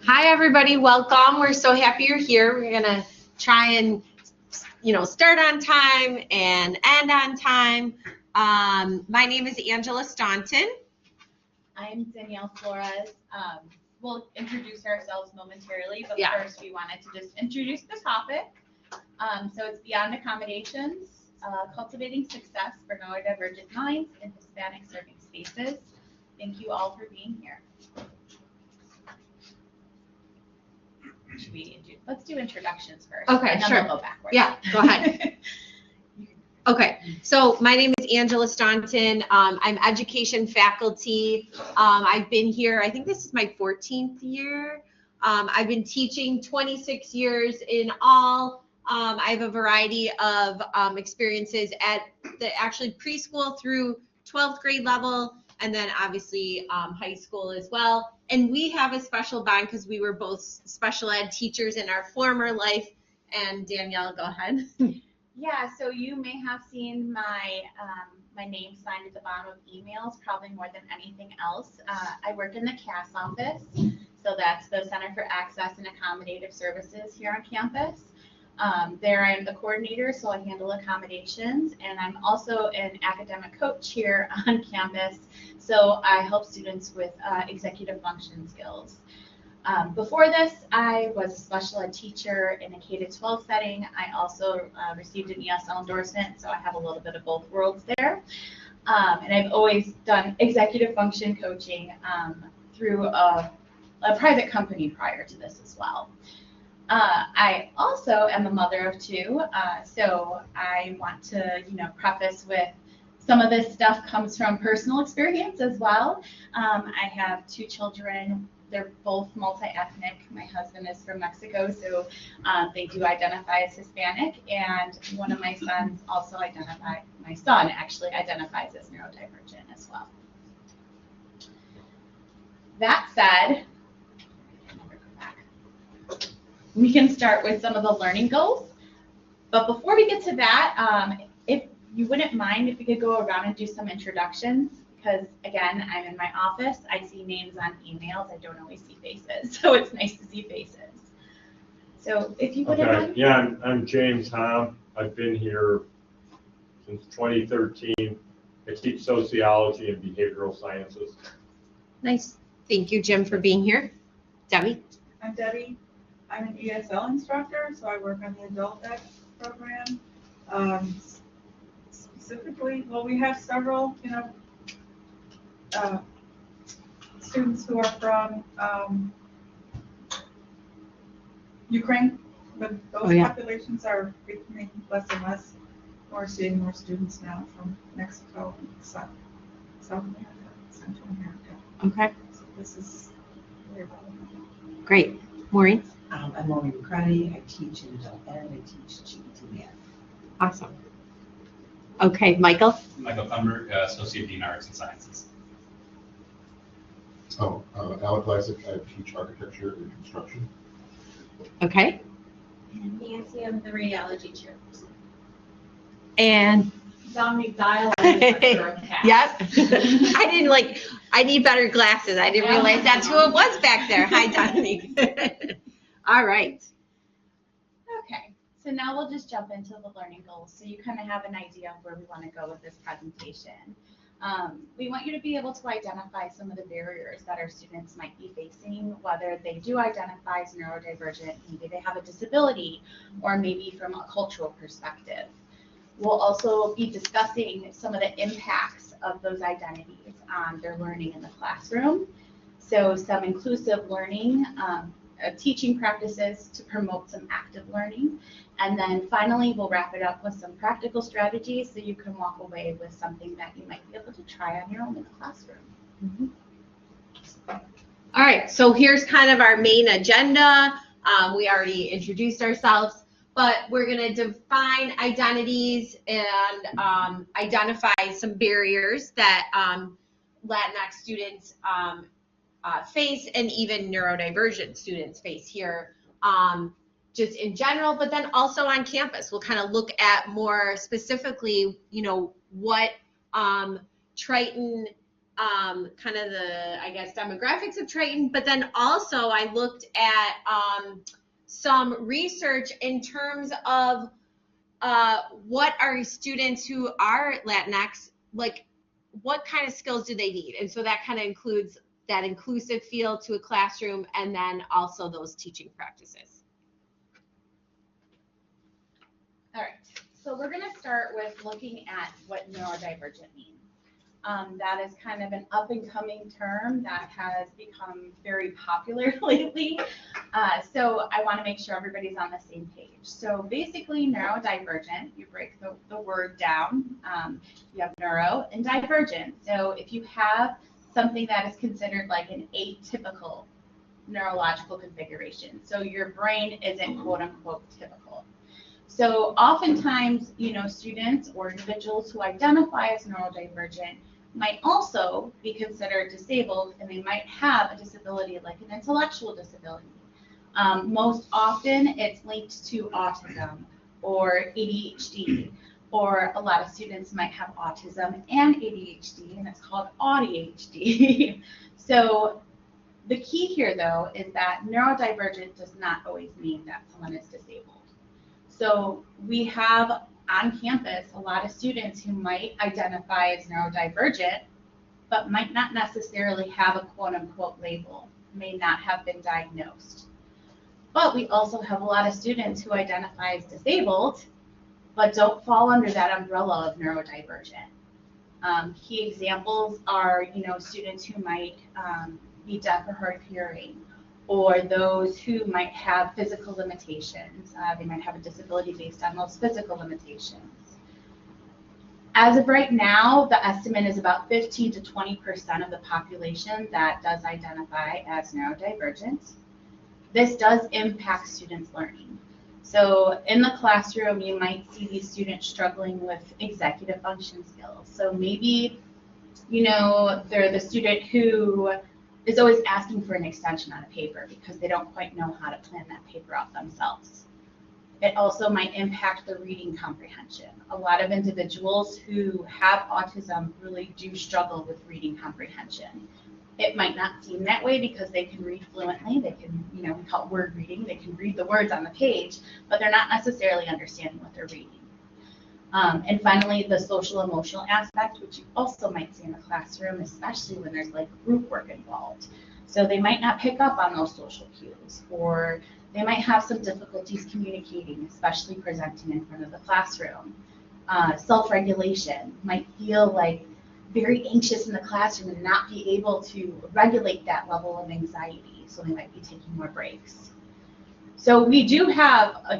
Hi, everybody. Welcome. We're so happy you're here. We're going to try and, start on time and end on time. My name is Angela Staunton. I'm Danielle Flores. We'll introduce ourselves momentarily, but first we wanted to just introduce the topic. So it's Beyond Accommodations, Cultivating Success for Neuro-divergent Minds in Hispanic-Serving Spaces. Thank you all for being here. Let's do introductions first. Okay, and then sure. We'll go backwards. Yeah, go ahead. Okay, so my name is Angela Staunton. I'm education faculty. I've been here, I think this is my 14th year. I've been teaching 26 years in all. I have a variety of experiences at the actually preschool through 12th grade level, and then obviously high school as well. And we have a special bond because we were both special ed teachers in our former life. And Danielle, go ahead. Yeah, so you may have seen my my name signed at the bottom of emails, probably more than anything else. I work in the CAS office, so that's the Center for Access and Accommodative Services here on campus. There I am the coordinator, so I handle accommodations, and I'm also an academic coach here on campus, so I help students with executive function skills. Before this, I was a special ed teacher in a K-12 setting. I also received an ESL endorsement, so I have a little bit of both worlds there. And I've always done executive function coaching through a private company prior to this as well. I also am a mother of two, so I want to, preface with some of this stuff comes from personal experience as well. I have two children. They're both multi-ethnic. My husband is from Mexico, so they do identify as Hispanic, and one of my sons also my son actually identifies as neurodivergent as well. That said, we can start with some of the learning goals. But before we get to that, if you wouldn't mind if we could go around and do some introductions, because again, I'm in my office, I see names on emails, I don't always see faces, so it's nice to see faces. So if you wouldn't mind. Yeah, I'm James Hom. I've been here since 2013. I teach sociology and behavioral sciences. Nice. Thank you, Jim, for being here. Debbie? I'm Debbie. I'm an ESL instructor, so I work on the adult ed program. Specifically, well, we have several, students who are from Ukraine, but those populations are becoming less and less. We're seeing more students now from Mexico and South America, Central America. Okay. So this is very relevant. Great. Maureen? I'm Maureen McCarty. I teach in adult ed. I teach GED math. Awesome. Okay, Michael? Michael Thunberg, Associate Dean, Arts and Sciences. Alec Lysick, I teach architecture and construction. Okay. And Nancy, I'm the radiology chair. And Dominique Dial, I'm the director of CAS. Yep. I need better glasses. I didn't realize that's who it was back there. Hi, Dominique. All right. Okay, so now we'll just jump into the learning goals so you kind of have an idea of where we want to go with this presentation. We want you to be able to identify some of the barriers that our students might be facing, whether they do identify as neurodivergent, maybe they have a disability, or maybe from a cultural perspective. We'll also be discussing some of the impacts of those identities on their learning in the classroom. So some inclusive learning, teaching practices to promote some active learning. And then finally, we'll wrap it up with some practical strategies so you can walk away with something that you might be able to try on your own in the classroom. Mm-hmm. All right, so here's kind of our main agenda. We already introduced ourselves, but we're going to define identities and identify some barriers that Latinx students face and even neurodivergent students face here, just in general, but then also on campus. We'll kind of look at more specifically, what Triton kind of the, I guess, demographics of Triton, but then also I looked at some research in terms of what are students who are Latinx, like what kind of skills do they need? And so that kind of includes that inclusive feel to a classroom and then also those teaching practices. All right, so we're going to start with looking at what neurodivergent means. That is kind of an up-and-coming term that has become very popular lately. So I want to make sure everybody's on the same page. So basically, neurodivergent, you break the word down. You have neuro and divergent. So if you have something that is considered like an atypical neurological configuration, so your brain isn't quote-unquote typical. So oftentimes, students or individuals who identify as neurodivergent might also be considered disabled, and they might have a disability like an intellectual disability. Most often, it's linked to autism or ADHD, or a lot of students might have autism and ADHD, and it's called ADHD. So the key here, though, is that neurodivergent does not always mean that someone is disabled. So we have on campus a lot of students who might identify as neurodivergent, but might not necessarily have a quote-unquote label, may not have been diagnosed. But we also have a lot of students who identify as disabled, but don't fall under that umbrella of neurodivergent. Key examples are, students who might be deaf or hard of hearing, or those who might have physical limitations. They might have a disability based on those physical limitations. As of right now, the estimate is about 15 to 20% of the population that does identify as neurodivergent. This does impact students' learning. So in the classroom, you might see these students struggling with executive function skills. So maybe, they're the student who is always asking for an extension on a paper because they don't quite know how to plan that paper out themselves. It also might impact the reading comprehension. A lot of individuals who have autism really do struggle with reading comprehension. It might not seem that way because they can read fluently. They can, we call it word reading. They can read the words on the page, but they're not necessarily understanding what they're reading. And finally, the social emotional aspect, which you also might see in the classroom, especially when there's like group work involved. So they might not pick up on those social cues, or they might have some difficulties communicating, especially presenting in front of the classroom. Self-regulation, might feel like very anxious in the classroom and not be able to regulate that level of anxiety, so they might be taking more breaks. So we do have, a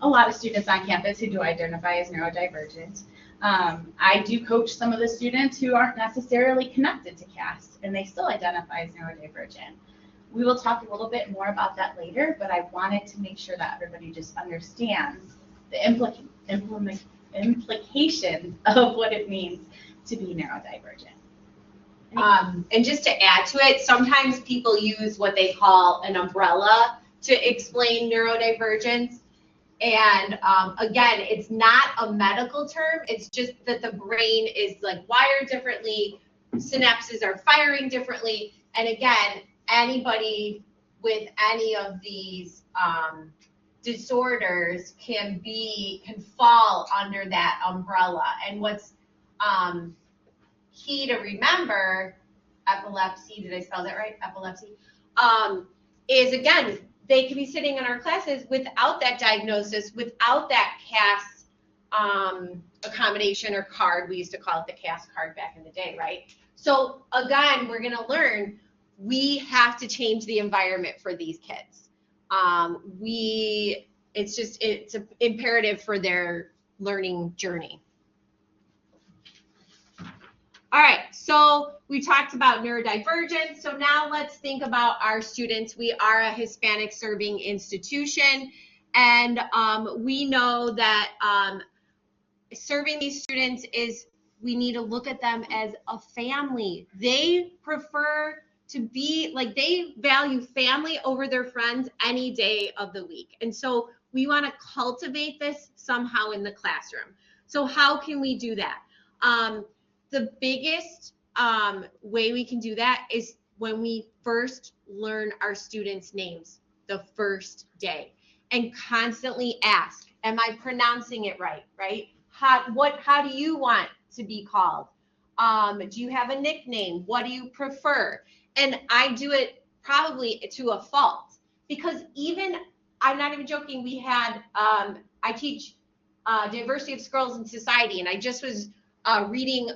lot of students on campus who do identify as neurodivergent. I do coach some of the students who aren't necessarily connected to CAST, and they still identify as neurodivergent. We will talk a little bit more about that later, but I wanted to make sure that everybody just understands the implications of what it means to be neurodivergent. And just to add to it, sometimes people use what they call an umbrella to explain neurodivergence. And again, it's not a medical term. It's just that the brain is like wired differently. Synapses are firing differently. And again, anybody with any of these disorders can fall under that umbrella. And what's key to remember, epilepsy, did I spell that right? Epilepsy, is again, they could be sitting in our classes without that diagnosis, without that CAS accommodation or card. We used to call it the CAS card back in the day, right? So again, we're going to learn we have to change the environment for these kids. It's imperative for their learning journey. All right, so we talked about neurodivergence. So now let's think about our students. We are a Hispanic serving institution, and we know that serving these students we need to look at them as a family. They prefer to be, they value family over their friends any day of the week. And so we want to cultivate this somehow in the classroom. So how can we do that? the biggest way we can do that is when we first learn our students' names the first day and constantly ask, am I pronouncing it right? How do you want to be called? Do you have a nickname? What do you prefer? And I do it probably to a fault, because even, I'm not even joking, we had, I teach diversity of schools in society, and I just was reading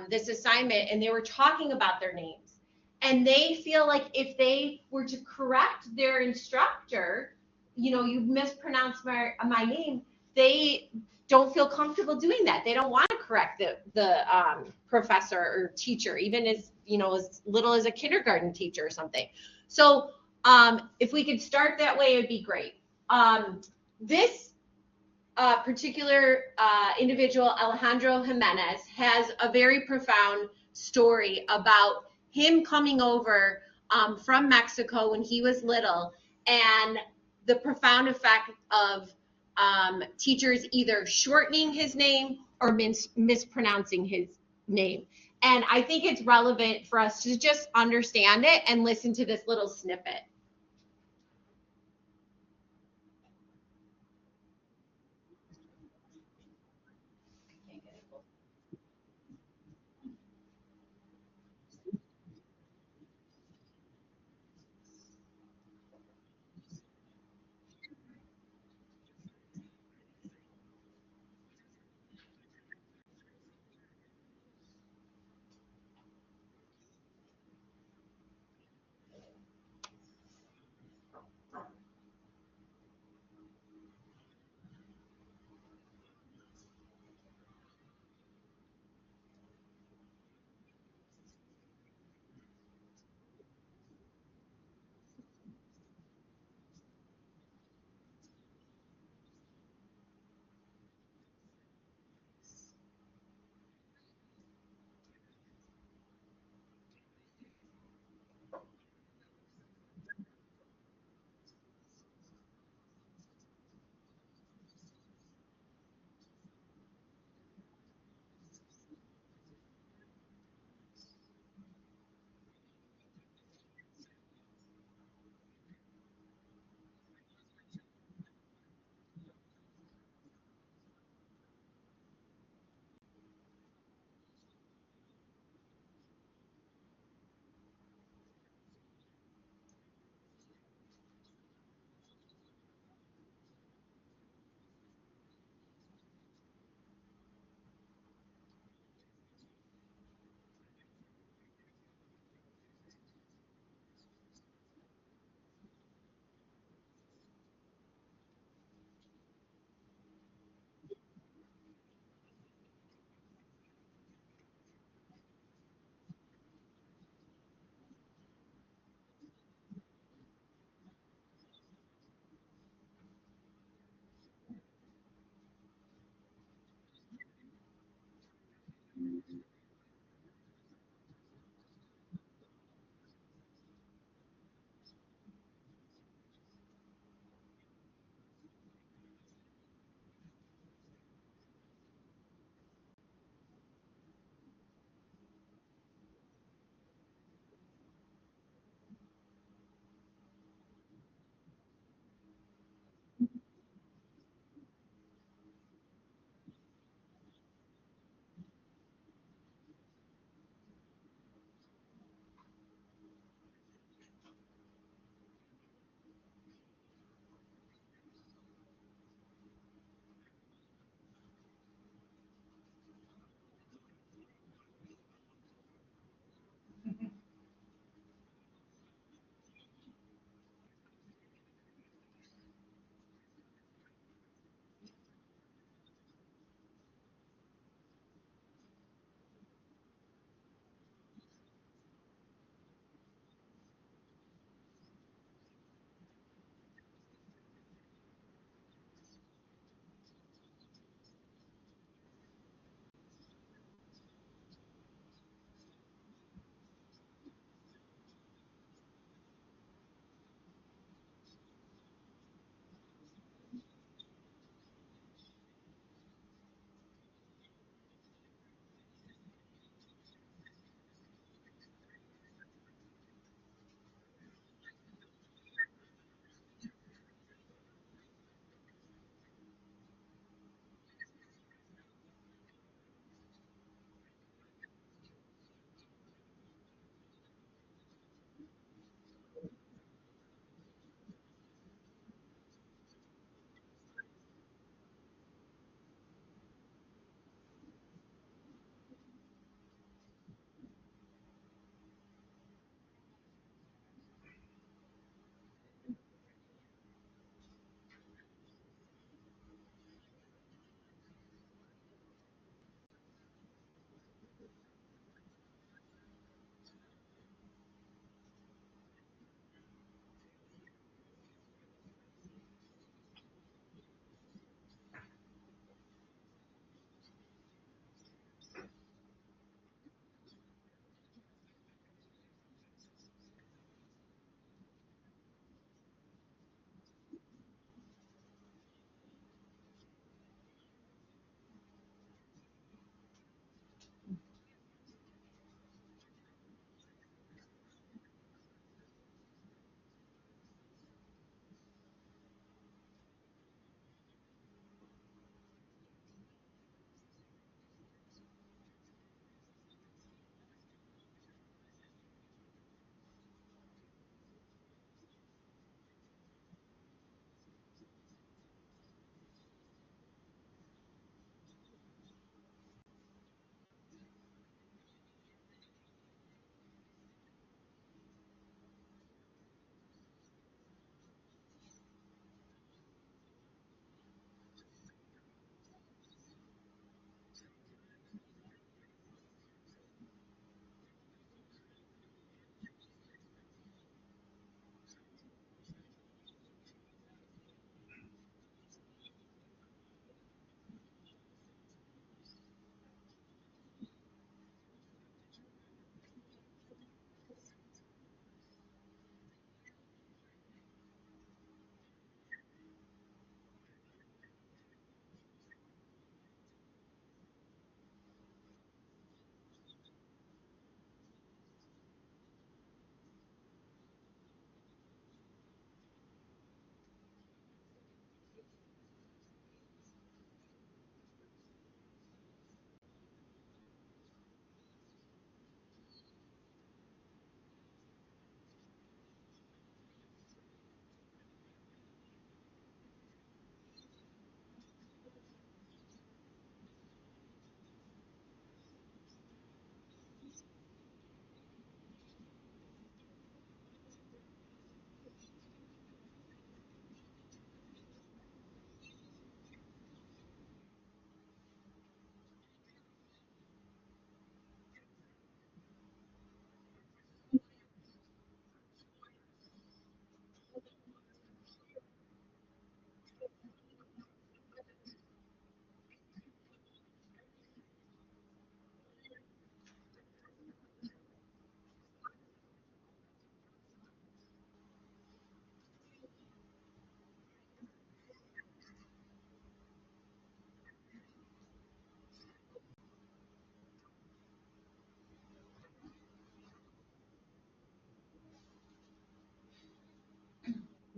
this assignment, and they were talking about their names. And they feel like if they were to correct their instructor, you mispronounced my name, they don't feel comfortable doing that. They don't want to correct the professor or teacher, even as little as a kindergarten teacher or something. So if we could start that way, it'd be great. This particular individual, Alejandro Jimenez, has a very profound story about him coming over from Mexico when he was little, and the profound effect of teachers either shortening his name or mispronouncing his name. And I think it's relevant for us to just understand it and listen to this little snippet.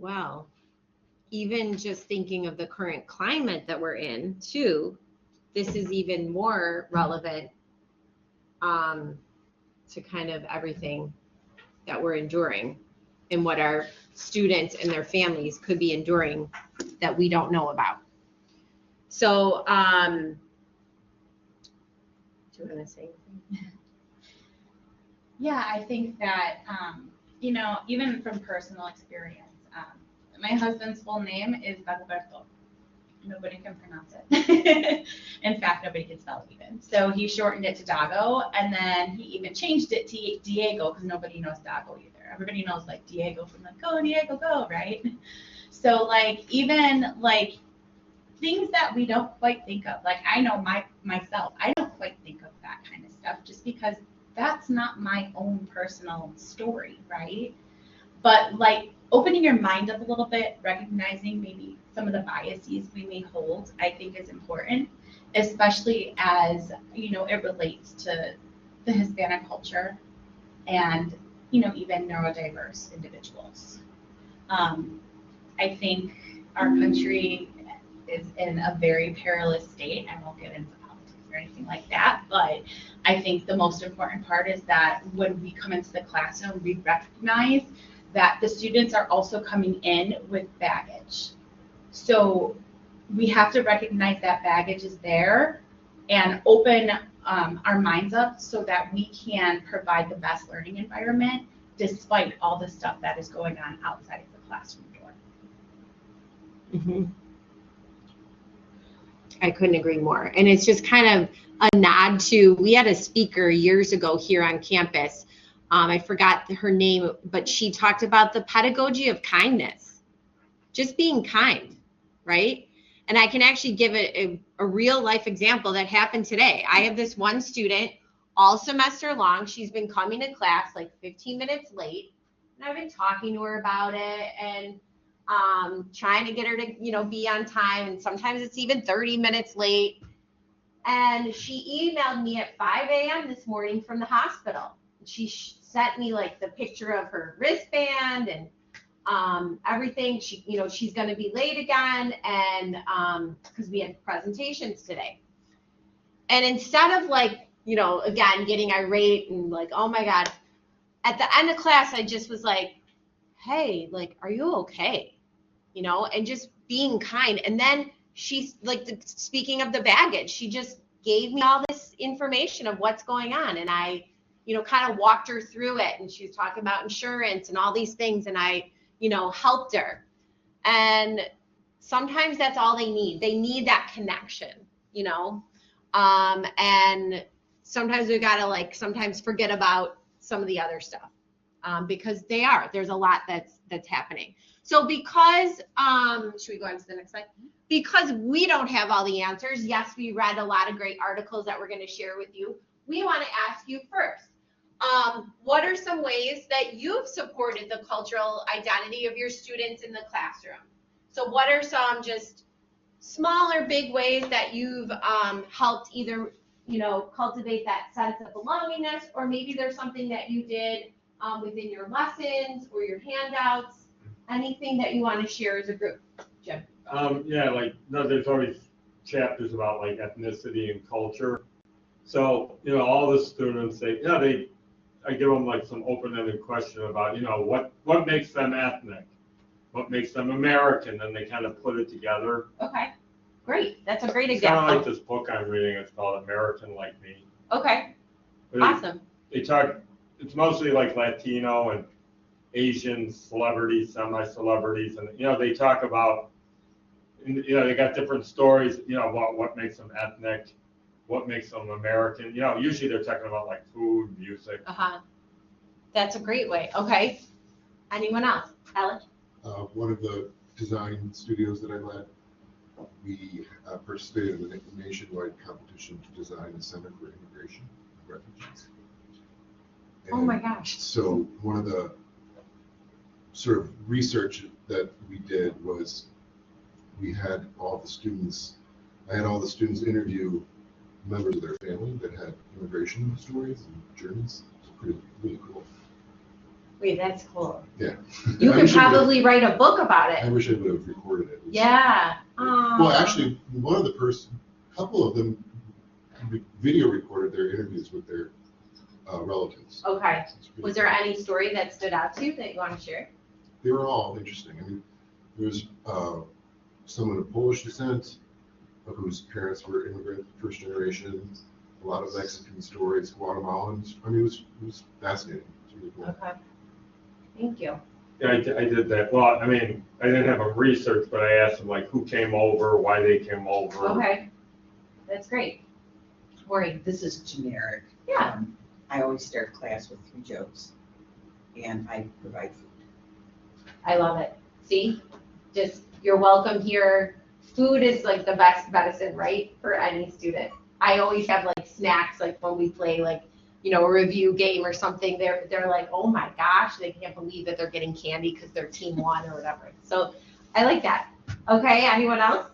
well, even just thinking of the current climate that we're in too, this is even more relevant to kind of everything that we're enduring and what our students and their families could be enduring that we don't know about. So, do you want to say anything? Yeah, I think that, you know, even from personal experience, my husband's full name is Dagoberto. Nobody can pronounce it. In fact, nobody can spell it even. So he shortened it to Dago, and then he even changed it to Diego because nobody knows Dago either. Everybody knows like Diego from like, go Diego, go, right? So like even like things that we don't quite think of, like I know myself, I don't quite think of that kind of stuff just because that's not my own personal story, right? But like opening your mind up a little bit, recognizing maybe some of the biases we may hold, I think is important, especially as, you know, it relates to the Hispanic culture and, you know, even neurodiverse individuals. I think our country is in a very perilous state. I won't get into politics or anything like that, but I think the most important part is that when we come into the classroom, we recognize that the students are also coming in with baggage. So we have to recognize that baggage is there and open our minds up so that we can provide the best learning environment despite all the stuff that is going on outside of the classroom door. Mm-hmm. I couldn't agree more. And it's just kind of a nod to, we had a speaker years ago here on campus. I forgot her name, but she talked about the pedagogy of kindness, just being kind, right? And I can actually give it a real life example that happened today. I have this one student all semester long. She's been coming to class like 15 minutes late, and I've been talking to her about it and trying to get her to, you know, be on time. And sometimes it's even 30 minutes late. And she emailed me at 5 a.m. this morning from the hospital. She sent me like the picture of her wristband and everything. She, you know, she's going to be late again, and because we had presentations today. And instead of like, you know, again getting irate and like, oh my God, at the end of class, I just was like, hey, like, are you okay? You know, and just being kind. And then she's like, speaking of the baggage, she just gave me all this information of what's going on, and I, you know, kind of walked her through it, and she was talking about insurance and all these things, and I, you know, helped her. And sometimes that's all they need. They need that connection, you know, and sometimes we gotta like sometimes forget about some of the other stuff because there's a lot that's happening. So because, should we go on to the next slide? Because we don't have all the answers, yes, we read a lot of great articles that we're going to share with you. We want to ask you first, what are some ways that you've supported the cultural identity of your students in the classroom? So what are some just small or big ways that you've helped either, you know, cultivate that sense of belongingness, or maybe there's something that you did within your lessons or your handouts, anything that you want to share as a group, Jim? Yeah, like, no, there's always chapters about like ethnicity and culture. So, you know, all the students, I give them like some open-ended question about, you know, what makes them ethnic? What makes them American? And they kind of put it together. Okay, great. That's a great It's example. kind of like this book I'm reading. It's called American Like Me. Okay, But awesome. It's mostly like Latino and Asian celebrities, semi-celebrities, and, you know, they talk about, you know, they got different stories, you know, about what makes them ethnic, what makes them American. You know, usually they're talking about like food, music. That's a great way. Okay. Anyone else? Alex? One of the design studios that I led, we participated in a nationwide competition to design a center for immigration and refugees. Oh my gosh. So one of the sort of research that we did was I had all the students interview members of their family that had immigration stories and journeys. It's really cool. Wait, that's cool. Yeah. You I could wish I would've- probably write a book about I it. wish I would have recorded it. Yeah. Well, actually, one of the couple of them video recorded their interviews with their relatives. Okay. It's pretty Was there cool. any story that stood out to you that you want to share? They were all interesting. I mean, there was someone of Polish descent whose parents were immigrant, first generation. A lot of Mexican stories, Guatemalans. I mean, it was fascinating. It was really cool. Okay. Thank you. Yeah, I did that. Well, I mean, I didn't have a research, but I asked them like who came over, why they came over. Okay. That's great. Maureen. This is generic. Yeah. I always start class with 3 jokes, and I provide food. I love it. See, just you're welcome here. Food is like the best medicine, right, for any student. I always have like snacks, like when we play like, you know, a review game or something. They're like, oh my gosh, they can't believe that they're getting candy because their team won or whatever. So I like that. Okay, anyone else?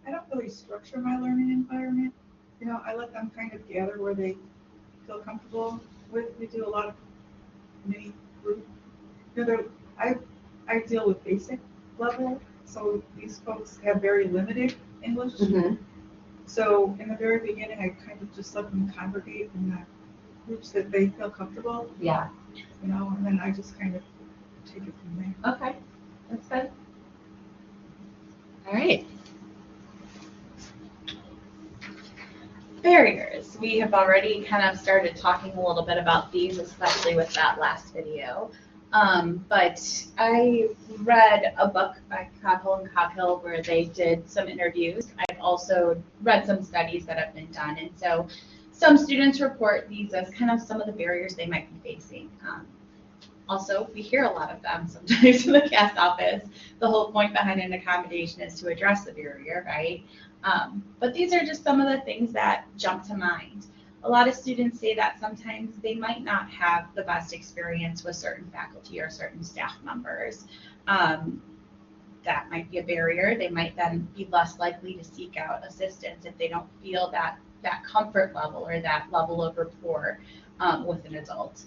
I don't really structure my learning environment. You know, I let them kind of gather where they feel comfortable with. We do a lot of mini group. You know, I deal with basic level, so these folks have very limited English. Mm-hmm. So in the very beginning, I kind of just let them congregate in the groups that they feel comfortable, Yeah. you know, and then I just kind of take it from there. Okay, that's good. All right. Barriers. We have already kind of started talking a little bit about these, especially with that last video. But I read a book by Cockle and Coghill where they did some interviews. I've also read some studies that have been done. And so some students report these as kind of some of the barriers they might be facing. Also, we hear a lot of them sometimes in the CAS office. The whole point behind an accommodation is to address the barrier, right? But these are just some of the things that jump to mind. A lot of students say that sometimes they might not have the best experience with certain faculty or certain staff members. That might be a barrier. They might then be less likely to seek out assistance if they don't feel that comfort level or that level of rapport with an adult.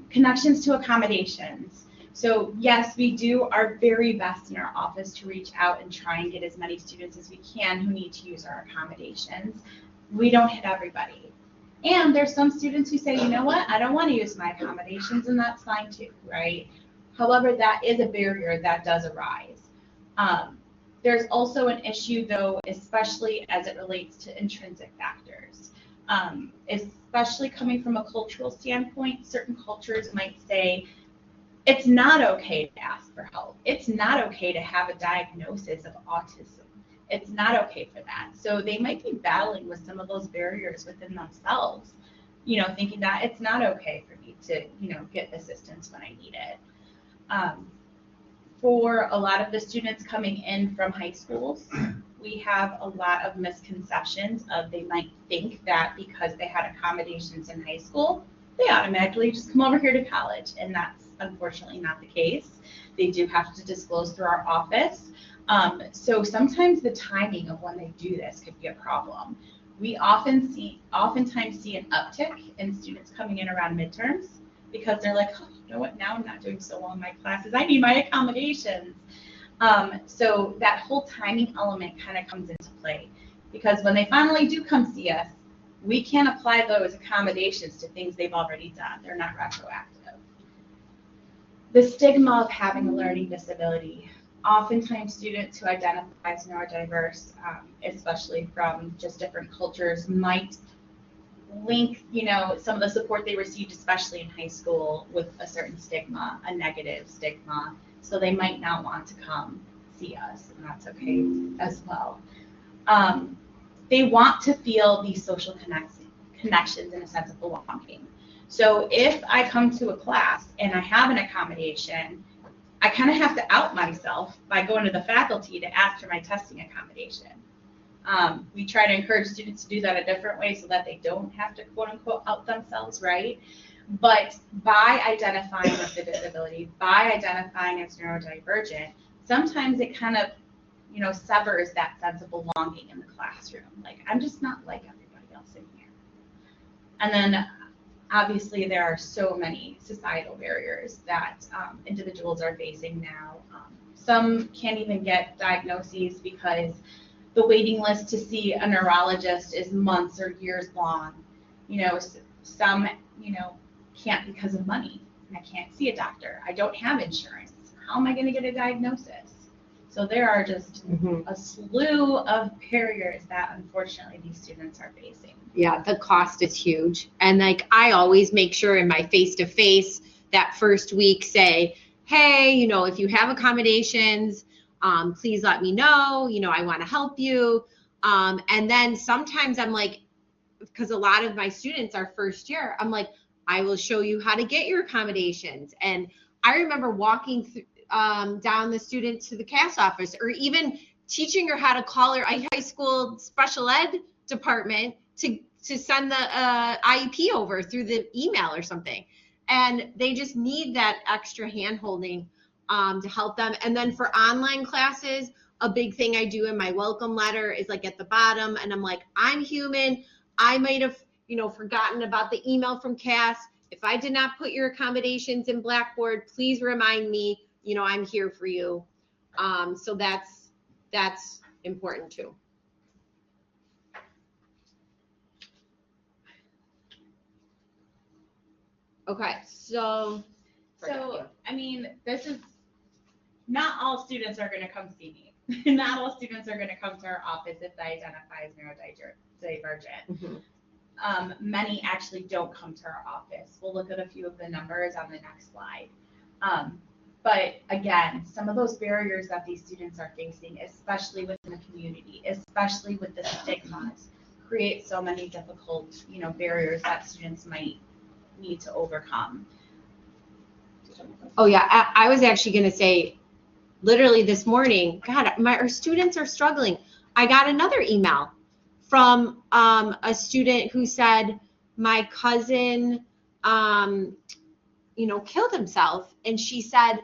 Connections to accommodations. So yes, we do our very best in our office to reach out and try and get as many students as we can who need to use our accommodations. We don't hit everybody. And there's some students who say, you know what, I don't want to use my accommodations, and that's fine too, right? However, that is a barrier that does arise. There's also an issue though, especially as it relates to intrinsic factors. Especially coming from a cultural standpoint, certain cultures might say, it's not okay to ask for help. It's not okay to have a diagnosis of autism. It's not okay for that. So they might be battling with some of those barriers within themselves, you know, thinking that it's not okay for me to, you know, get assistance when I need it. For a lot of the students coming in from high schools, we have a lot of misconceptions of they might think that because they had accommodations in high school, they automatically just come over here to college, and that's unfortunately not the case. They do have to disclose through our office. So sometimes the timing of when they do this could be a problem. We oftentimes see an uptick in students coming in around midterms because they're like, oh, you know what, now I'm not doing so well in my classes. I need my accommodations. So that whole timing element kind of comes into play because when they finally do come see us, we can't apply those accommodations to things they've already done. They're not retroactive. The stigma of having a learning disability. Oftentimes students who identify as neurodiverse, especially from just different cultures, might link, you know, some of the support they received, especially in high school, with a certain stigma, a negative stigma. So they might not want to come see us, and that's okay as well. They want to feel these social connections in a sense of belonging. So if I come to a class and I have an accommodation, I kind of have to out myself by going to the faculty to ask for my testing accommodation. We try to encourage students to do that a different way so that they don't have to quote unquote out themselves, right? But by identifying with the disability, by identifying as neurodivergent, sometimes it kind of, you know, severs that sense of belonging in the classroom. Like, I'm just not like everybody else in here. And then Obviously, there are so many societal barriers that individuals are facing now. Some can't even get diagnoses because the waiting list to see a neurologist is months or years long. Some, can't because of money. I can't see a doctor. I don't have insurance. How am I going to get a diagnosis? So there are just a slew of barriers that unfortunately these students are facing. Yeah, the cost is huge. And like, I always make sure in my face-to-face that first week say, hey, if you have accommodations, please let me know, I want to help you. And then sometimes I'm like, because a lot of my students are first year, I'm like, I will show you how to get your accommodations. And I remember walking down the student to the CAS office, or even teaching her how to call her high school special ed department to send the IEP over through the email or something. And they just need that extra hand-holding to help them. And then for online classes, a big thing I do in my welcome letter is like at the bottom, and I'm like, I'm human. I might have, forgotten about the email from CAS. If I did not put your accommodations in Blackboard, please remind me, I'm here for you. So that's important too. Okay, so this is not all students are going to come see me. Not all students are going to come to our office if they identify as neurodivergent. Many actually don't come to our office. We'll look at a few of the numbers on the next slide. But again, some of those barriers that these students are facing, especially within the community, especially with the stigmas, create so many difficult, barriers that students might need to overcome. Oh yeah, I was actually going to say, literally this morning, God, our students are struggling. I got another email from a student who said, my cousin, killed himself. And she said,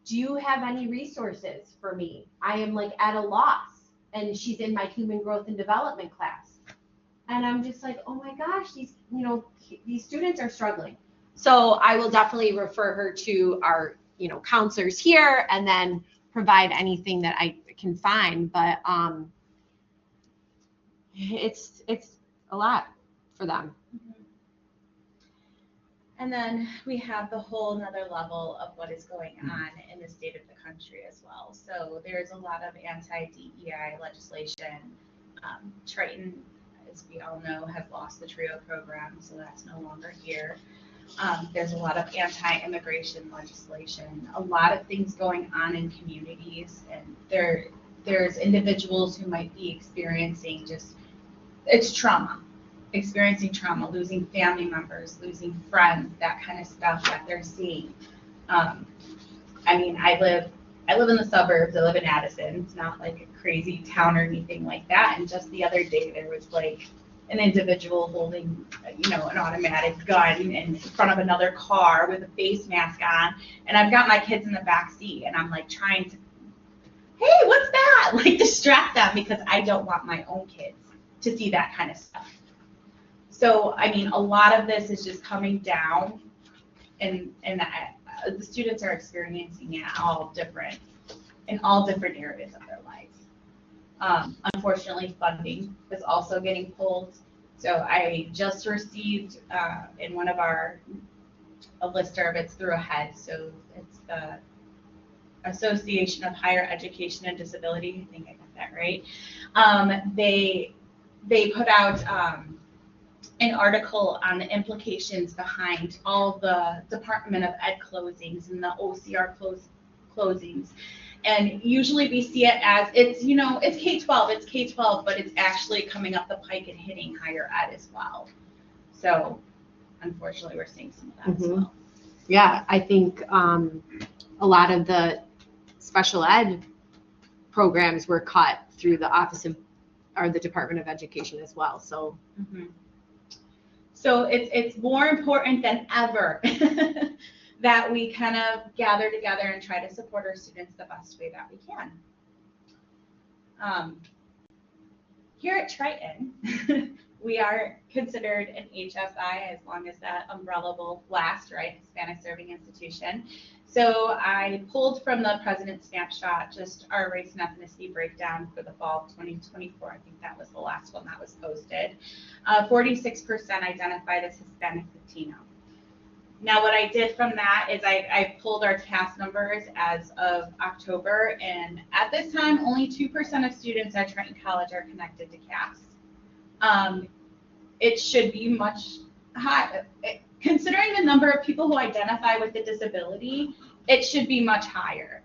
do you have any resources for me? I am like at a loss. And she's in my human growth and development class. And I'm just like, oh my gosh, these students are struggling. So I will definitely refer her to our, counselors here, and then provide anything that I can find. But it's a lot for them. And then we have the whole nother level of what is going on in the state of the country as well. So there's a lot of anti-DEI legislation. Triton, as we all know, has lost the TRIO program, so that's no longer here. There's a lot of anti-immigration legislation, a lot of things going on in communities, and there's individuals who might be experiencing experiencing trauma, losing family members, losing friends, that kind of stuff that they're seeing. I live in the suburbs. I live in Addison. It's not like a crazy town or anything like that. And just the other day, there was like an individual holding, an automatic gun in front of another car with a face mask on. And I've got my kids in the back seat, and I'm like trying to, hey, what's that? Like distract them, because I don't want my own kids to see that kind of stuff. So, a lot of this is just coming down, and the students are experiencing it in all different areas of their lives. Unfortunately, funding is also getting pulled. So I just received in one of a listserv, it's through AHEAD, so it's the Association of Higher Education and Disability. I think I got that right. They put out an article on the implications behind all the Department of Ed closings and the OCR closings. And usually we see it as it's K-12, but it's actually coming up the pike and hitting higher ed as well. So unfortunately, we're seeing some of that as well. Yeah, I think a lot of the special ed programs were cut through the the Department of Education as well. So. So it's more important than ever that we kind of gather together and try to support our students the best way that we can. Here at Triton, we are considered an HSI as long as that umbrella will last, right? Hispanic Serving Institution. So I pulled from the President's Snapshot just our race and ethnicity breakdown for the fall of 2024. I think that was the last one that was posted. 46% identified as Hispanic Latino. Now what I did from that is I pulled our CAS numbers as of October, and at this time, only 2% of students at Trenton College are connected to CAS. It should be much higher. Considering the number of people who identify with a disability, it should be much higher.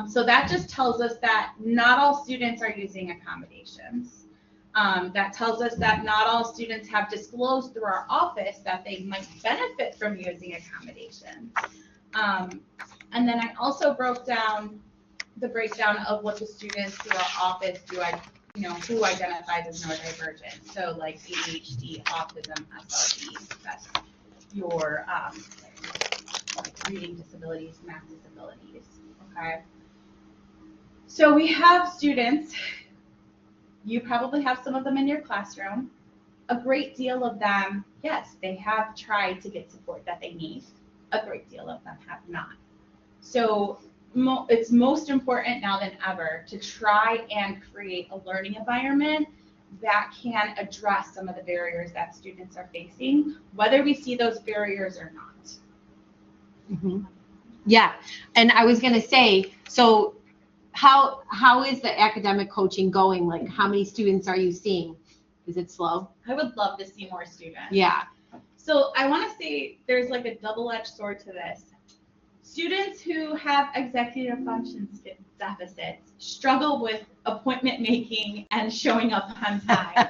So that just tells us that not all students are using accommodations. That tells us that not all students have disclosed through our office that they might benefit from using accommodations. And then I also broke down the breakdown of what the students through our office do, who identifies as neurodivergent. So like ADHD, autism, SLD, that's your like reading disabilities, math disabilities, okay? So we have students, you probably have some of them in your classroom. A great deal of them, yes, they have tried to get support that they need. A great deal of them have not. So it's most important now than ever to try and create a learning environment that can address some of the barriers that students are facing, whether we see those barriers or not. Mm-hmm. Yeah, and I was gonna say, so how is the academic coaching going? Like, how many students are you seeing? Is it slow? I would love to see more students. Yeah. So I want to say there's like a double-edged sword to this. Students who have executive function deficits struggle with appointment making and showing up on time.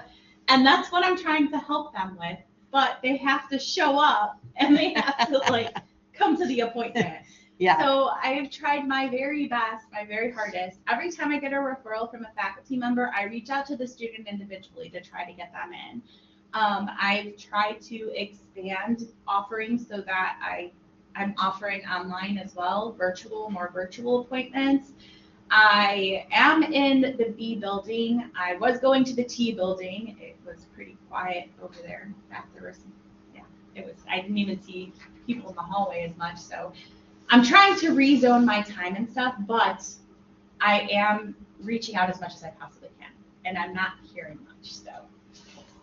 And that's what I'm trying to help them with. But they have to show up and they have to like come to the appointment. Yeah. So I've tried my very best, my very hardest. Every time I get a referral from a faculty member, I reach out to the student individually to try to get them in. I've tried to expand offerings so that I'm offering online as well, more virtual appointments. I am in the B building. I was going to the T building. It was pretty quiet over there. In fact, I didn't even see people in the hallway as much. So I'm trying to rezone my time and stuff, but I am reaching out as much as I possibly can, and I'm not hearing much.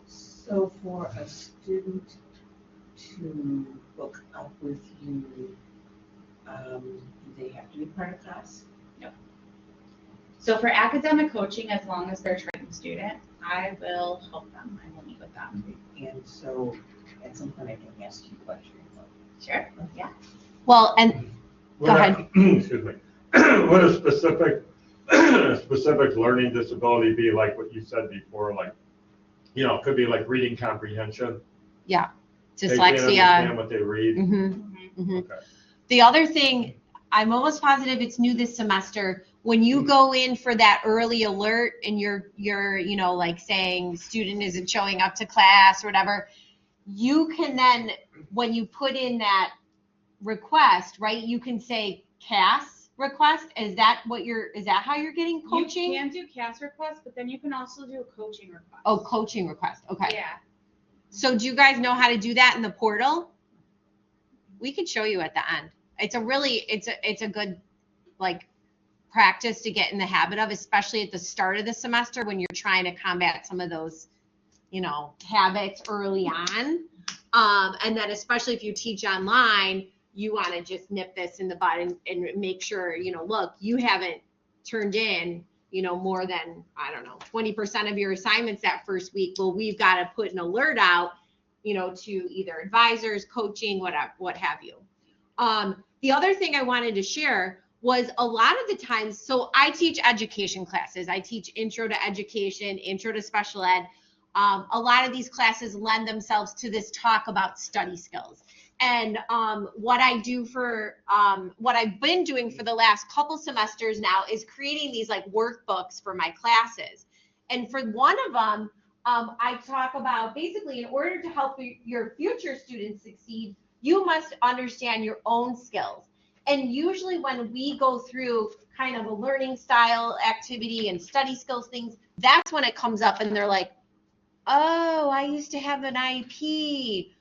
So for a student to book up with you, do they have to be part of class? No. So for academic coaching, as long as they're a Triton student, I will help them. I will meet with them. And so at some point I can ask you questions. Sure. Yeah. Well, and go ahead. Excuse me. Would a specific learning disability be like what you said before, like, it could be like reading comprehension? Yeah. They can't Dyslexia. understand what they read. Mm-hmm. Mm-hmm. Okay. The other thing, I'm almost positive it's new this semester. When you go in for that early alert and you're like saying student isn't showing up to class or whatever, you can then, when you put in that request, right, you can say CAS request. Is that how you're getting coaching? You can do CAS requests, but then you can also do a coaching request. Oh, coaching request. Okay. Yeah. So do you guys know how to do that in the portal? We could show you at the end. It's a good like practice to get in the habit of, especially at the start of the semester when you're trying to combat some of those, habits early on. And then especially if you teach online, you want to just nip this in the bud and make sure, look, you haven't turned in, more than, 20% of your assignments that first week. Well, we've got to put an alert out, to either advisors, coaching, what have you. The other thing I wanted to share was a lot of the times, so I teach education classes. I teach intro to education, intro to special ed. A lot of these classes lend themselves to this talk about study skills. And what I've been doing for the last couple semesters now is creating these like workbooks for my classes. And for one of them, I talk about basically in order to help your future students succeed, you must understand your own skills. And usually when we go through kind of a learning style activity and study skills things, that's when it comes up and they're like, oh, I used to have an IEP.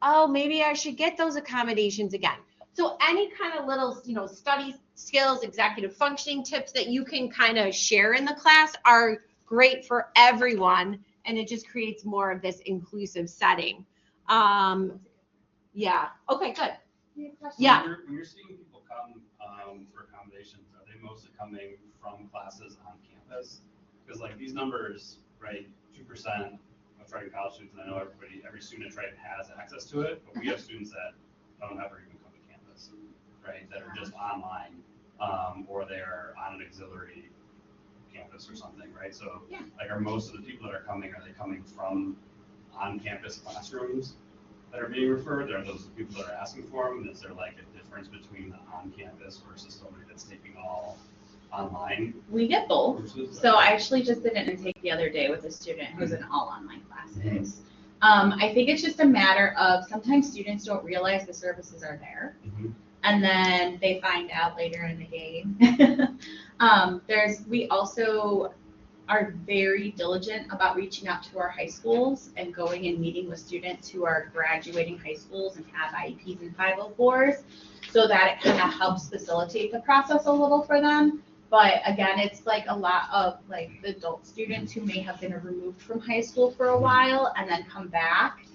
Oh, maybe I should get those accommodations again. So any kind of little, study skills, executive functioning tips that you can kind of share in the class are great for everyone. And it just creates more of this inclusive setting. Yeah. Okay, good. Yeah. When you're seeing people come for accommodations, are they mostly coming from classes on campus? Because like these numbers, right, 2% of Triton college students, and I know every student at Triton has access to it, but we have students that don't ever even come to campus, right, that are just online, or they're on an auxiliary campus or something, right? So like are most of the people that are they coming from on-campus classrooms that are being referred? Are those the people that are asking for them? Is there like a difference between the on-campus versus somebody that's taking all online? We get both. Courses? So I actually just did an intake the other day with a student who's in all online classes. I think it's just a matter of sometimes students don't realize the services are there. And then they find out later in the game. We also are very diligent about reaching out to our high schools and going and meeting with students who are graduating high schools and have IEPs and 504s, so that it kind of helps facilitate the process a little for them. But again, it's like a lot of like the adult students who may have been removed from high school for a while and then come back.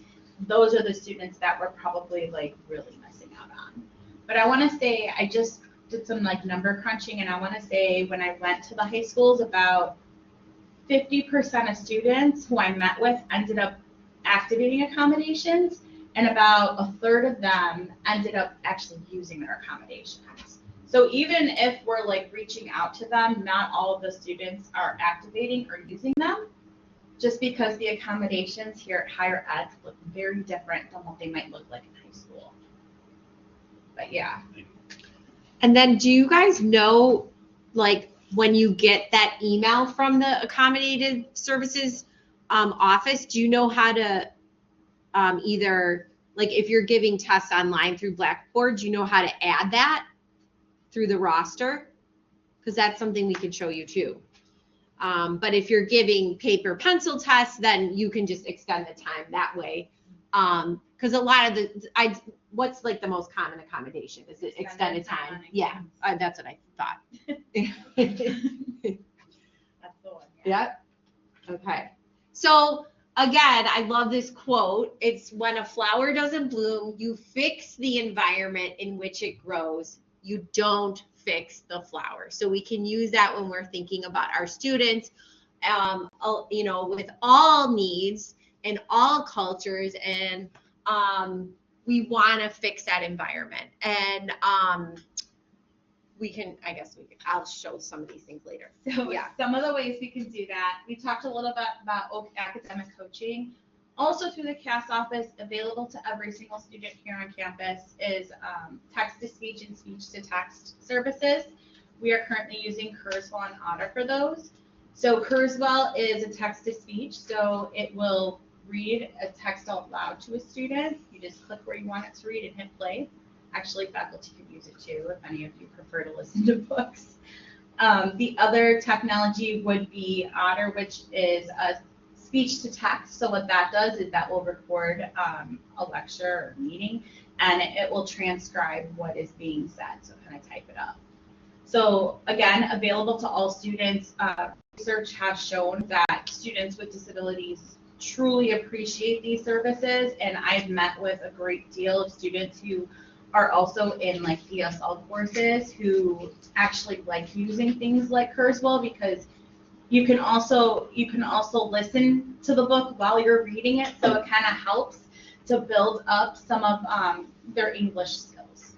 Those are the students that we're probably like really missing out on. But I want to say, I just did some like number crunching, and I want to say when I went to the high schools, about 50% of students who I met with ended up activating accommodations, and about a third of them ended up actually using their accommodations. So even if we're like reaching out to them, not all of the students are activating or using them, just because the accommodations here at higher ed look very different than what they might look like in high school. But yeah. And then do you guys know, like, when you get that email from the accommodated services office, do you know how to either, like if you're giving tests online through Blackboard, do you know how to add that through the roster? Because that's something we could show you too. But if you're giving paper pencil tests, then you can just extend the time that way. Because a lot of what's like the most common accommodation? Is it extended time? Yeah, that's what I thought. That's the one. Yep. Okay. So again, I love this quote. It's when a flower doesn't bloom, you fix the environment in which it grows. You don't fix the flower. So we can use that when we're thinking about our students, with all needs and all cultures, and we want to fix that environment. And I'll show some of these things later. So some of the ways we can do that, we talked a little bit about academic coaching. Also through the CAS office, available to every single student here on campus, is text-to-speech and speech-to-text services. We are currently using Kurzweil and Otter for those. So Kurzweil is a text-to-speech, so it will read a text out loud to a student. You just click where you want it to read and hit play. Actually, faculty could use it too, if any of you prefer to listen to books. The other technology would be Otter, which is a speech to text. So what that does is that will record a lecture or meeting, and it will transcribe what is being said, so kind of type it up. So again, available to all students. Research has shown that students with disabilities truly appreciate these services, and I've met with a great deal of students who are also in like ESL courses who actually like using things like Kurzweil, because you can also listen to the book while you're reading it, so it kind of helps to build up some of their English skills.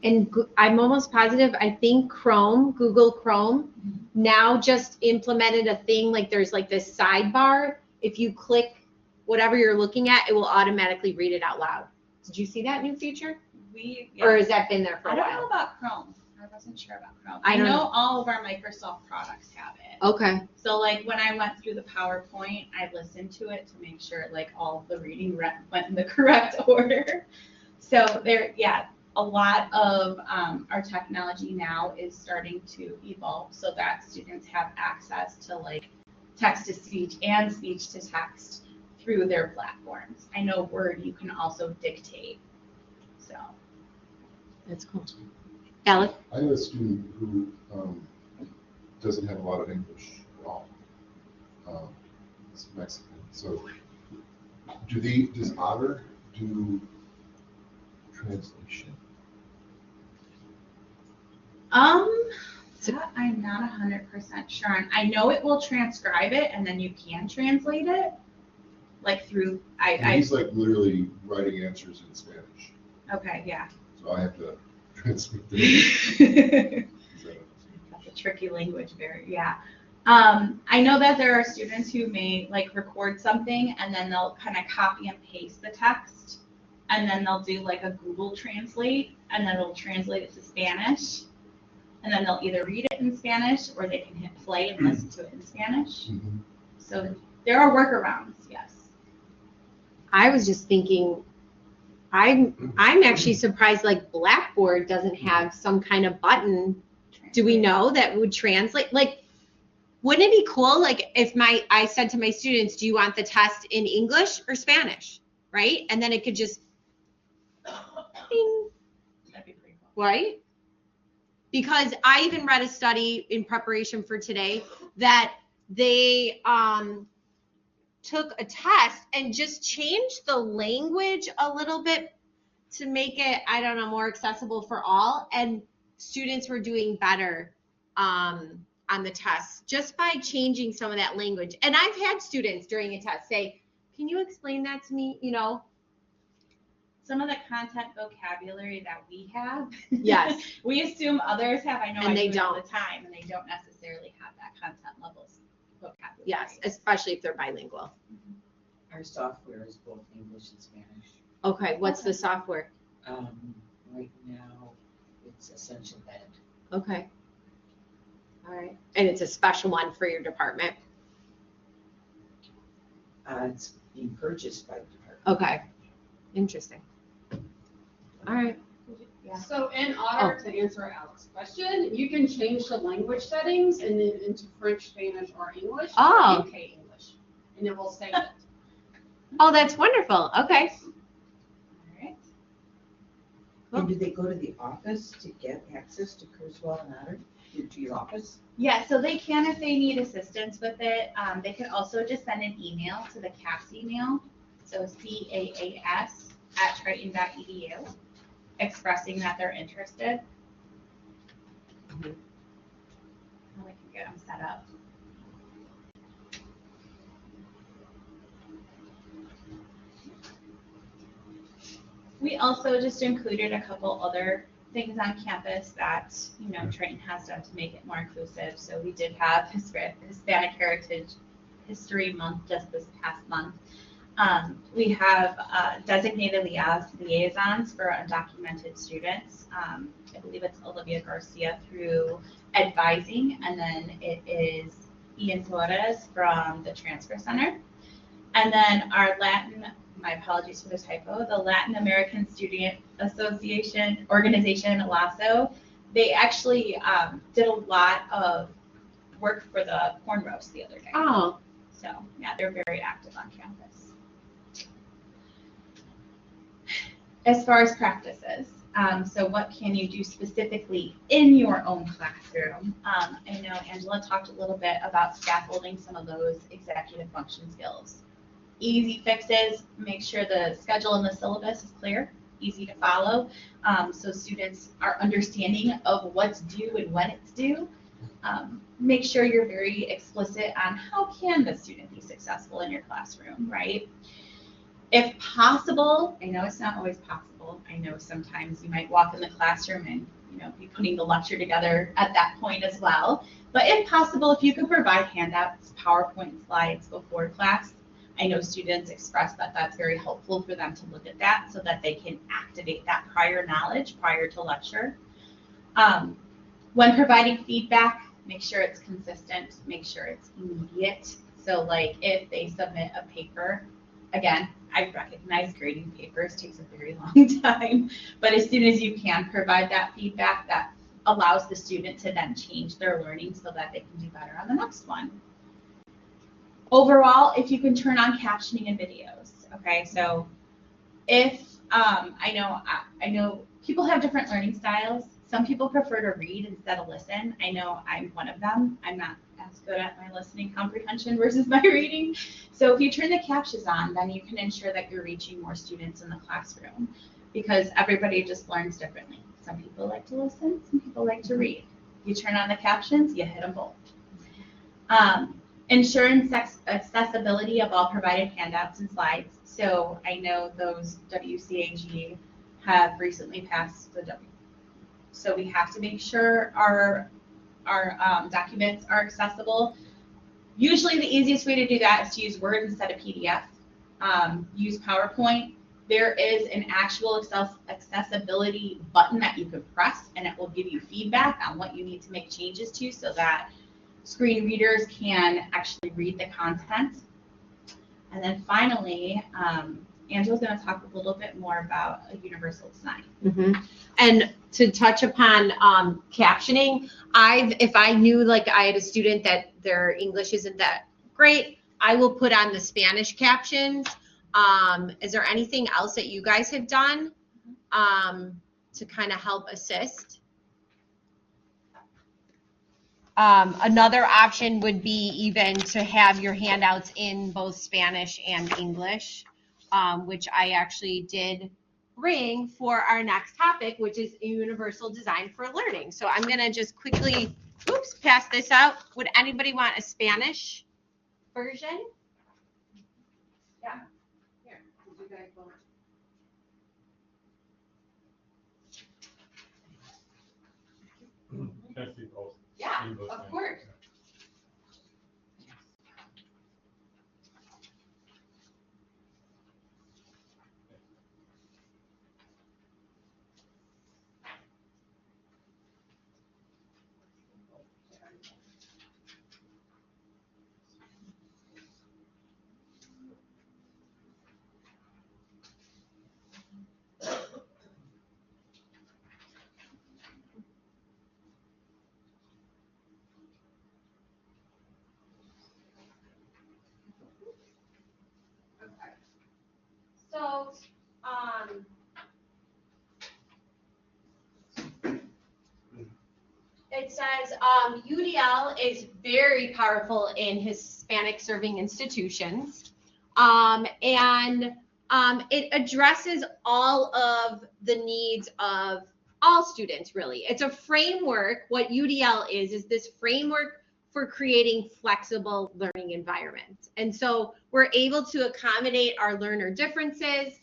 And I'm almost positive, I think Google Chrome now just implemented a thing, like there's like this sidebar. If you click whatever you're looking at, it will automatically read it out loud. Did you see that new feature? Or has that been there for a while? I don't know about Chrome. I wasn't sure about Chrome. I know all of our Microsoft products have it. Okay. So like when I went through the PowerPoint, I listened to it to make sure like all of the reading went in the correct order. So a lot of our technology now is starting to evolve so that students have access to like text to speech and speech to text through their platforms. I know Word you can also dictate. So That's cool. Alec? I have a student who doesn't have a lot of English at all. It's Mexican. So does Otter do translation? That I'm not 100% sure on. I know it will transcribe it and then you can translate it. Like through, He's like literally writing answers in Spanish. Okay, yeah. So I have to translate them. That's a tricky language, yeah. I know that there are students who may like record something and then they'll kind of copy and paste the text and then they'll do like a Google Translate and then it'll translate it to Spanish and then they'll either read it in Spanish or they can hit play and listen to it in Spanish. Mhm. So there are workarounds, yes. I was just thinking, I'm actually surprised like Blackboard doesn't have some kind of button. Do we know that would translate? Like, wouldn't it be cool? Like if I said to my students, do you want the test in English or Spanish? Right? And then it could just, ding, That'd be pretty cool. right? Because I even read a study in preparation for today that they took a test and just changed the language a little bit to make it, I don't know, more accessible for all. And students were doing better on the test just by changing some of that language. And I've had students during a test say, can you explain that to me? You know? Some of the content vocabulary that we have, Yes. we assume others have. I know And I they do it all don't. the time, and they don't necessarily have that content levels vocabulary. Yes, especially if they're bilingual. Our software is both English and Spanish. Okay, what's the software? Right now, it's Essential Ed. Okay. All right. And it's a special one for your department? It's being purchased by the department. Okay. Interesting. All right. Yeah. So in order to answer Alex's question, you can change the language settings and then into French, Spanish, or English, Oh. or UK English, and it will save it. Oh, that's wonderful. Okay. All right. And do they go to the office to get access to Kurzweil and Otter? To your office? Yeah, so they can if they need assistance with it. They can also just send an email to the CAS email, so caas@triton.edu, expressing that they're interested. Mhm. And we can get them set up. We also just included a couple other things on campus that, you know, Triton has done to make it more inclusive. So we did have Hispanic Heritage History Month just this past month. We have designated liaisons for undocumented students. I believe it's Olivia Garcia through Advising, and then it is Ian Flores from the Transfer Center. And then our my apologies for the typo, the Latin American Student Association organization, LASO, they actually did a lot of work for the corn roast the other day. Oh. So yeah, they're very active on campus. As far as practices, so what can you do specifically in your own classroom? I know Angela talked a little bit about scaffolding some of those executive function skills. Easy fixes, make sure the schedule and the syllabus is clear, easy to follow, so students are understanding of what's due and when it's due. Make sure you're very explicit on how can the student be successful in your classroom, right? If possible, I know it's not always possible. I know sometimes you might walk in the classroom and, you know, be putting the lecture together at that point as well. But if possible, if you could provide handouts, PowerPoint slides before class, I know students express that that's very helpful for them to look at that so that they can activate that prior knowledge prior to lecture. When providing feedback, make sure it's consistent, make sure it's immediate. So like if they submit a paper, again, I recognize grading papers takes a very long time, but as soon as you can provide that feedback, that allows the student to then change their learning so that they can do better on the next one. overall, if you can turn on captioning and videos, okay? So if, I know people have different learning styles. Some people prefer to read instead of listen. I know I'm one of them. I'm not as good at my listening comprehension versus my reading. So if you turn the captions on, then you can ensure that you're reaching more students in the classroom, because everybody just learns differently. Some people like to listen, some people like to read. You turn on the captions, you hit them both. Ensure accessibility of all provided handouts and slides. So I know those WCAG have recently passed the W. So we have to make sure our documents are accessible. Usually the easiest way to do that is to use Word instead of PDF. Use PowerPoint. There is an actual accessibility button that you can press, and it will give you feedback on what you need to make changes to so that screen readers can actually read the content. And then finally, Angela's going to talk a little bit more about a universal design. Mm-hmm. And to touch upon captioning, if I knew like I had a student that their English isn't that great, I will put on the Spanish captions. Is there anything else that you guys have done to kind of help assist? Another option would be even to have your handouts in both Spanish and English, which I actually did bring for our next topic, which is universal design for learning. So I'm going to just quickly, pass this out. Would anybody want a Spanish version? Yeah. Here, you guys go. Can I see both? Yeah, English of and- course. So, it says UDL is very powerful in Hispanic serving institutions, and it addresses all of the needs of all students, really. It's a framework. What UDL is this framework for creating flexible learning environments. And so we're able to accommodate our learner differences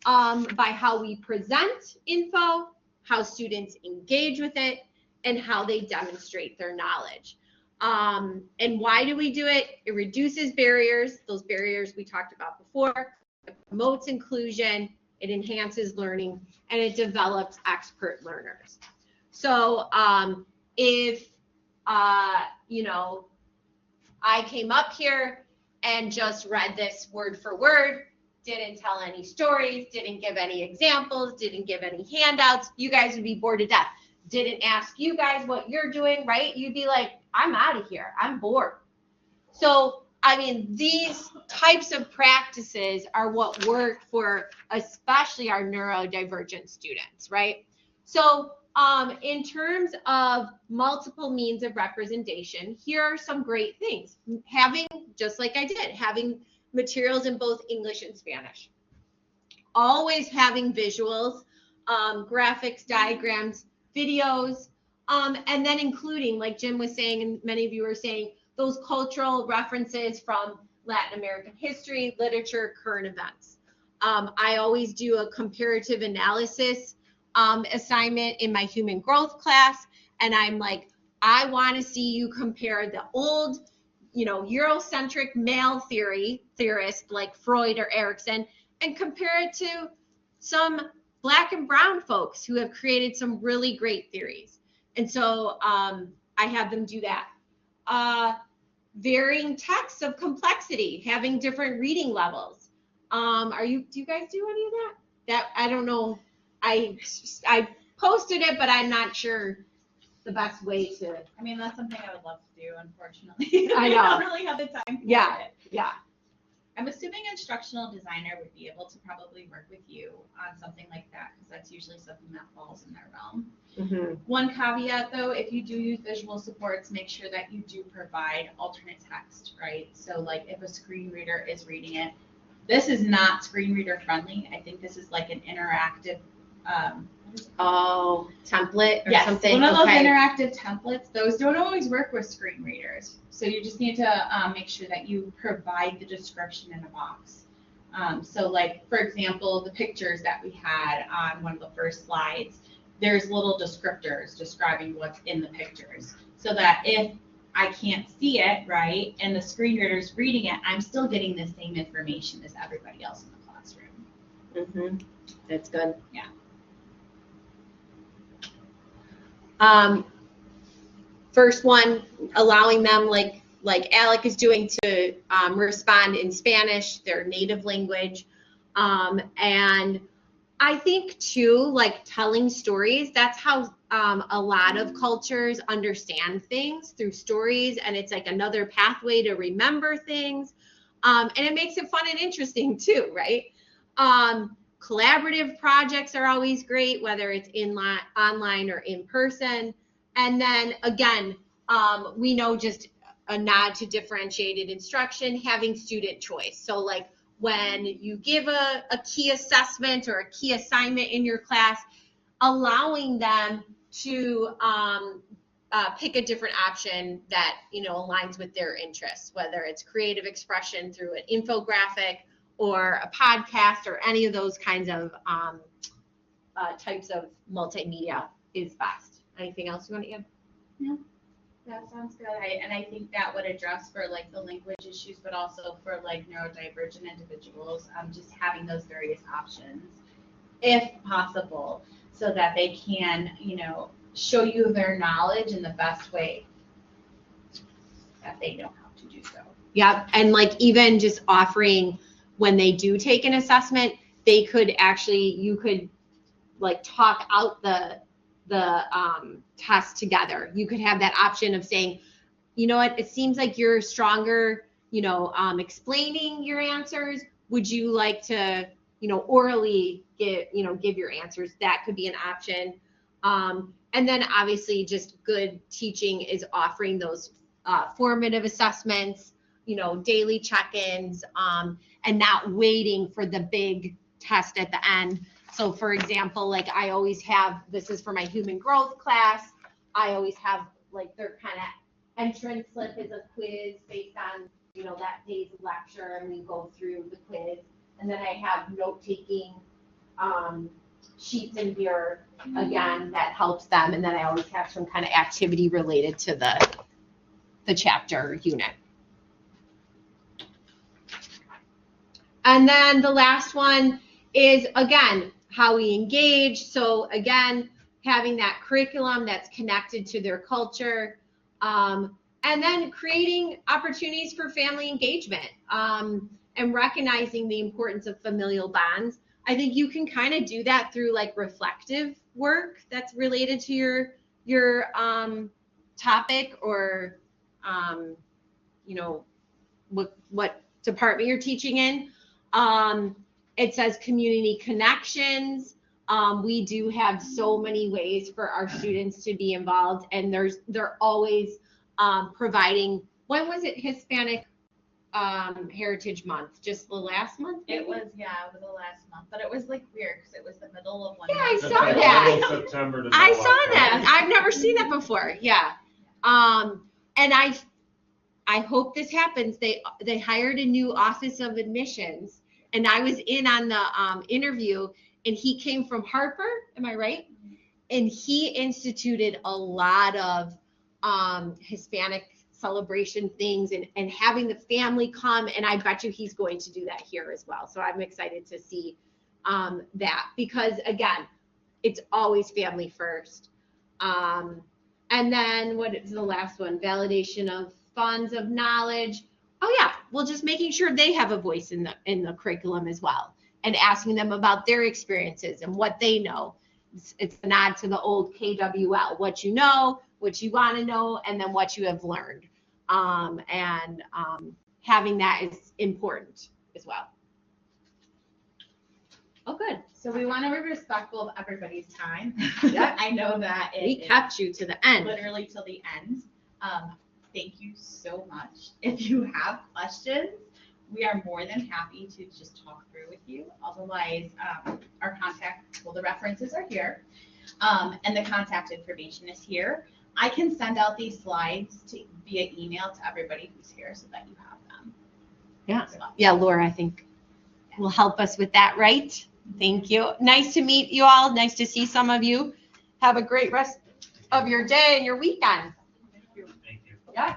by how we present info, how students engage with it, and how they demonstrate their knowledge. And why do we do it? It reduces barriers, those barriers we talked about before. It promotes inclusion, it enhances learning, and it develops expert learners. So if I came up here and just read this word for word, didn't tell any stories, didn't give any examples, didn't give any handouts, you guys would be bored to death. Didn't ask you guys what you're doing, right? You'd be like, I'm out of here, I'm bored. So, I mean, these types of practices are what work for especially our neurodivergent students, right? So, in terms of multiple means of representation, here are some great things. Having, just like I did, having materials in both English and Spanish. Always having visuals, graphics, diagrams, videos, and then including, like Jim was saying, and many of you were saying, those cultural references from Latin American history, literature, current events. I always do a comparative analysis assignment in my human growth class, and I'm like, I want to see you compare the old, Eurocentric male theorist like Freud or Erikson, and compare it to some Black and brown folks who have created some really great theories. And so I have them do that. Varying texts of complexity, having different reading levels. Do you guys do any of that? I don't know. I posted it, but I'm not sure the best way to. I mean, that's something I would love to do, unfortunately. I know. don't really have the time for Yeah. it. Yeah. I'm assuming instructional designer would be able to probably work with you on something like that, because that's usually something that falls in their realm. Mm-hmm. One caveat though, if you do use visual supports, make sure that you do provide alternate text, right? So like if a screen reader is reading it, this is not screen reader friendly. I think this is like an interactive, Template or yes, something. one of those Okay. interactive templates. Those don't always work with screen readers. So you just need to make sure that you provide the description in a box. So like, for example, the pictures that we had on one of the first slides, there's little descriptors describing what's in the pictures. So that if I can't see it, right, and the screen reader's reading it, I'm still getting the same information as everybody else in the classroom. Mm-hmm. That's good. Yeah. First one, allowing them like Alec is doing to respond in Spanish, their native language. And I think too, like telling stories, that's how a lot of cultures understand things, through stories, and it's like another pathway to remember things. And it makes it fun and interesting too, right? Collaborative projects are always great, whether it's online or in person. And then again, we know just a nod to differentiated instruction, having student choice. So like when you give a key assessment or a key assignment in your class, allowing them to pick a different option that, you know, aligns with their interests, whether it's creative expression through an infographic or a podcast or any of those kinds of types of multimedia is best. Anything else you want to add? No, that sounds good. I think that would address for like the language issues, but also for like neurodivergent individuals, just having those various options, if possible, so that they can, you know, show you their knowledge in the best way that they know how to do so. Yeah, and like even just offering when they do take an assessment, they could actually, you could like talk out the test together. You could have that option of saying, you know what, it seems like you're stronger, you know, explaining your answers. Would you like to, you know, orally give your answers? That could be an option. And then obviously just good teaching is offering those formative assessments, you know, daily check-ins, and not waiting for the big test at the end. So for example, like I always have, this is for my human growth class, I always have like their kind of entrance slip is a quiz based on, you know, that day's lecture, and we go through the quiz. And then I have note-taking sheets in here again that helps them. And then I always have some kind of activity related to the chapter unit. And then the last one is, again, how we engage. So again, having that curriculum that's connected to their culture, and then creating opportunities for family engagement, and recognizing the importance of familial bonds. I think you can kind of do that through like reflective work that's related to your topic, or you know, what department you're teaching in. It says community connections. We do have so many ways for our students to be involved, and they're always providing. When was it Hispanic Heritage Month? Just the last month? Maybe? It was the last month, but it was like weird because it was the middle of one. Yeah, I month. saw That's like that. middle of September to I middle saw that. October. I've never seen that before. Yeah. And I hope this happens. They hired a new Office of Admissions, and I was in on the interview, and he came from Harper. Am I right? And he instituted a lot of Hispanic celebration things, and having the family come, and I bet you he's going to do that here as well. So I'm excited to see that, because again, it's always family first. And then what is the last one? Validation of funds of knowledge. Oh yeah, well, just making sure they have a voice in the curriculum as well, and asking them about their experiences and what they know. It's a nod to the old KWL, what you know, what you want to know, and then what you have learned. Having that is important as well. Oh, good. So we want to be respectful of everybody's time. Yeah. I know that We it kept you to the end. literally till the end. Thank you so much. If you have questions, we are more than happy to just talk through with you. Otherwise, our contact, well, the references are here, and the contact information is here. I can send out these slides via email to everybody who's here so that you have them. Yeah. as well. Yeah, Laura, I think will help us with that, right? Thank you. Nice to meet you all. Nice to see some of you. Have a great rest of your day and your weekend. Thank you. Yeah.